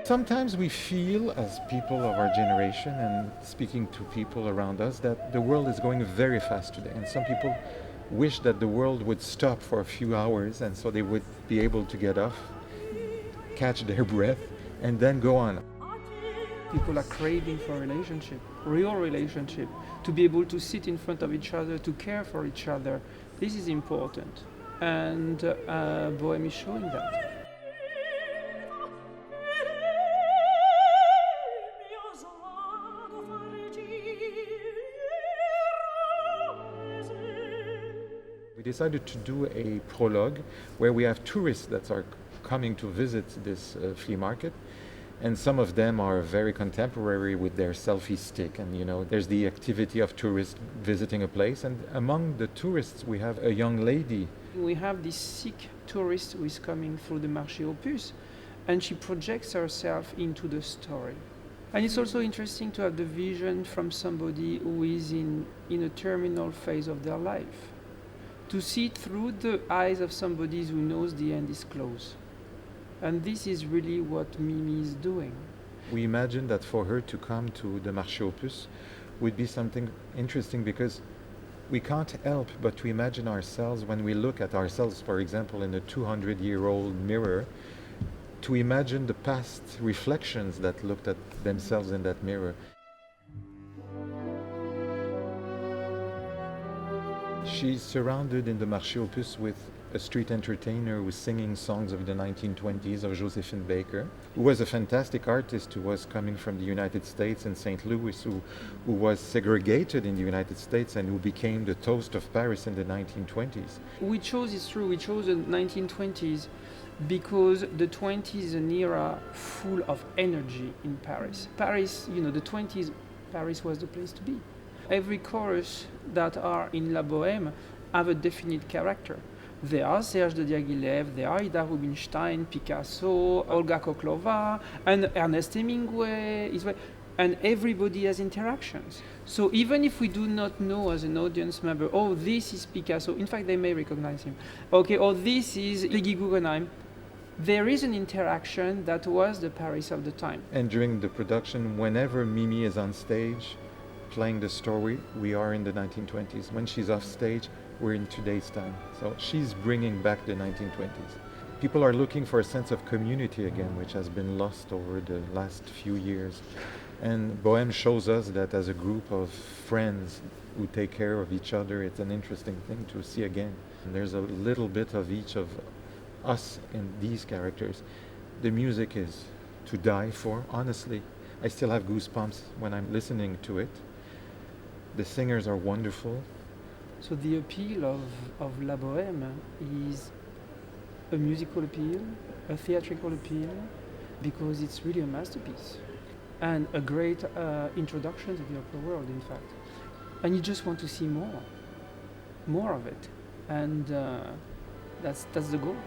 Sometimes we feel, as people of our generation and speaking to people around us, that the world is going very fast today. And some people wish that the world would stop for a few hours and so they would be able to get off, catch their breath, and then go on. People are craving for relationship, real relationship, to be able to sit in front of each other, to care for each other. This is important. And bohème is showing that. We decided to do a prologue where we have tourists that are coming to visit this flea market, and some of them are very contemporary with their selfie stick, and there's the activity of tourists visiting a place, and among the tourists we have a young lady. We have this sick tourist who is coming through the Marché aux Puces, and she projects herself into the story. And it's also interesting to have the vision from somebody who is in a terminal phase of their life, to see it through the eyes of somebody who knows the end is close. And this is really what Mimi is doing. We imagine that for her to come to the Marché aux Puces would be something interesting, because we can't help but to imagine ourselves when we look at ourselves, for example, in a 200-year-old mirror, to imagine the past reflections that looked at themselves in that mirror. She's surrounded in the Marché aux Puces with a street entertainer who's singing songs of the 1920s of Josephine Baker, who was a fantastic artist who was coming from the United States and St. Louis, who was segregated in the United States and who became the toast of Paris in the 1920s. We chose the 1920s because the 20s is an era full of energy in Paris. Paris, the 20s, Paris was the place to be. Every chorus that are in La Bohème have a definite character. There are Serge de Diaghilev, there are Ida Rubinstein, Picasso, Olga Koklova, and Ernest Hemingway, and everybody has interactions. So even if we do not know as an audience member, oh, this is Picasso, in fact they may recognize him, okay, or this is Iggy Guggenheim, there is an interaction that was the Paris of the time. And during the production, whenever Mimi is on stage playing the story, we are in the 1920s. When she's off stage, we're in today's time. So she's bringing back the 1920s. People are looking for a sense of community again, which has been lost over the last few years. And Bohème shows us that as a group of friends who take care of each other, it's an interesting thing to see again. And there's a little bit of each of us in these characters. The music is to die for, honestly. I still have goosebumps when I'm listening to it. The singers are wonderful. So the appeal of La Bohème is a musical appeal, a theatrical appeal, because it's really a masterpiece and a great introduction to the opera world, in fact. And you just want to see more of it, and that's the goal.